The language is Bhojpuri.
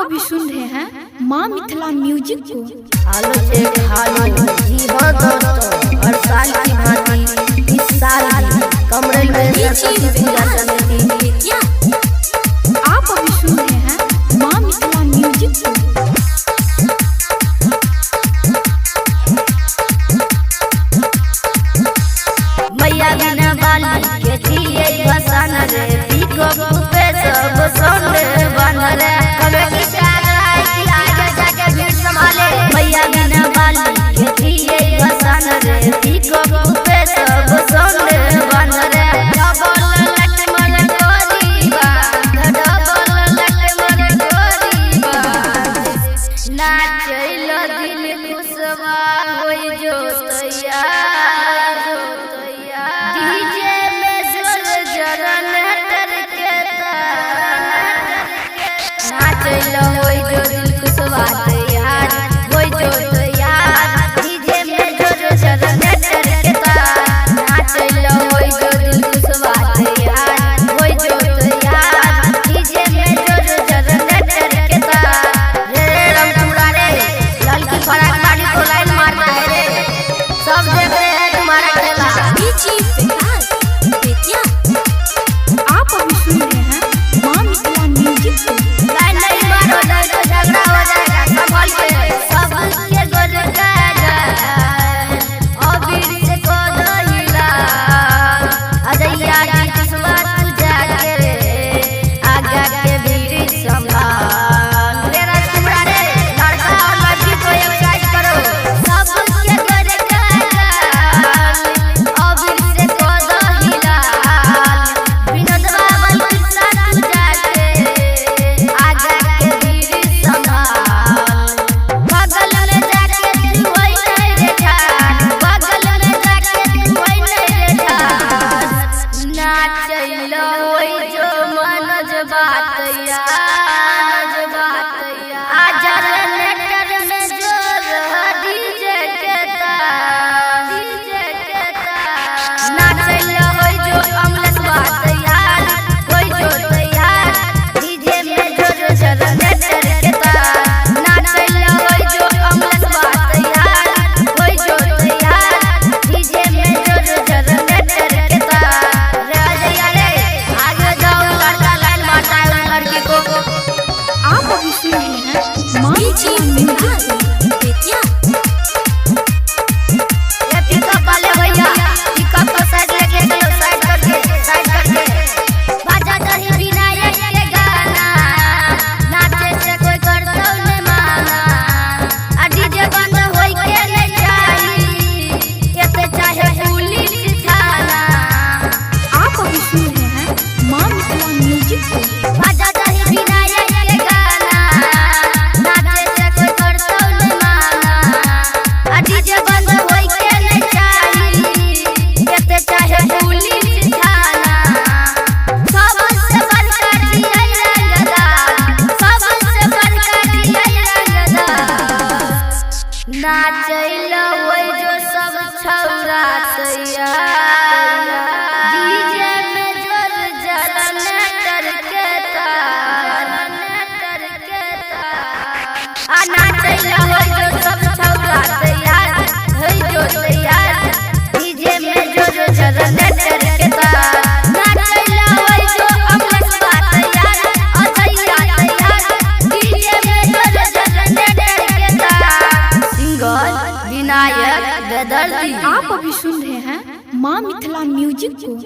अभी सुन रहे हैं माँ मिथिला म्यूजिक को। हालो चेक हालो जी हाँ दोस्तों, हर साल की भांति इस साल भी कमरे में सरस्वती पूजा समिति। आप अभी सुन रहे हैं माँ मिथिला म्यूजिक को। मैया बिना बाली के जिए भसान रे, पीको पे सब सौंदे बन रे, कबे की चाराई की आगे जाके भीड़ संभाले। मैया बिना बाली के जिए भसान रे, पीको पे सब सौंदे बन रे, डबल लट मन गोरीबा, डबल लट मन गोरीबा, नाचैलो दिल खुशवा होई जो तैयार, डीजे में जोर जरन करके नाचैलो होई जो दिल खुशवा तैयार, होई जो तैयार, डीजे में जोर जरन करके नाचैलो होई जो दिल खुशवा तैयार, होई जो तैयार, डीजे में जोर जरन करके रे रमपुरा रे ललकी फराक गाड़ी को लाइन मारता है रे, सब देख रहे हैं तुम्हारा खेला। आप अभी सुन रहे हैं माँ मिथिला म्यूजिक को। लाइन नहीं मारो नहीं तो झगड़ा हो जाएगा, संभाल के सबके गोद का अबीर से को दहिला, अजैया जी किस्वा तू जाके आगा के भीड़ संभाल रे रमपुरा रे, लड़का और लड़की को एक साइड करो, सबके गोद का अबीर से को दहिला, विनोद बाबा किस्सा तू जाके आगा के भीड़ संभाल, बगल में जाके तू होई नहीं रे ठान, बगल में जाके तू होई नहीं रे ठान, नाचैलो होई जो मनोज बातैया, आजा रे नेटर में जोर डीजे के ताल, नाचैलो होई जो अमलेश बातैया, होई जो तैयार, डीजे में जोर जरन करके नाचैलो होई जो अमलेश बातैया, होई जो तैयार, डीजे में जोर जरन करके रे अजैया रे आगे जाओ, लड़का लाइन मारता है लड़की को। आप अभी सुन रहे हैं माँ मिथिला म्यूजिक को। ये पिकअप वाले भैया पिकअप को साइड लेके चलो, साइड करके बाजा दही विनायक के गाना, नाचे से कोई करतो न माना, आ डीजे बंद होई के नहीं जाई, एते चाहे पुलिस थाना। आप अभी सुन रहे हैं माँ मिथिला म्यूजिक को। बाजा दही विनायक के गाना, नाचे से कोई करतो न माना, आ डीजे बंद होई के नहीं जाई, एते चाहे पुलिस थाना। सबसे बड़का जिया रंगदार, सबसे बड़का जिया रंगदार, नाचैलो होई जो सब छौरा तैयार, डीजे में जोर जरन करके आ नाचैलो होई जो सब छौरा तैयार, होई जो तैयार, डीजे में जोर जरन करके नाचैलो होई जो अमलेश बातैयार, अजैया तैयार, डीजे में जोर जरन करके सिंगर विनायक बेदर्दी। आप अभी सुन रहे हैं माँ मिथिला म्यूजिक को।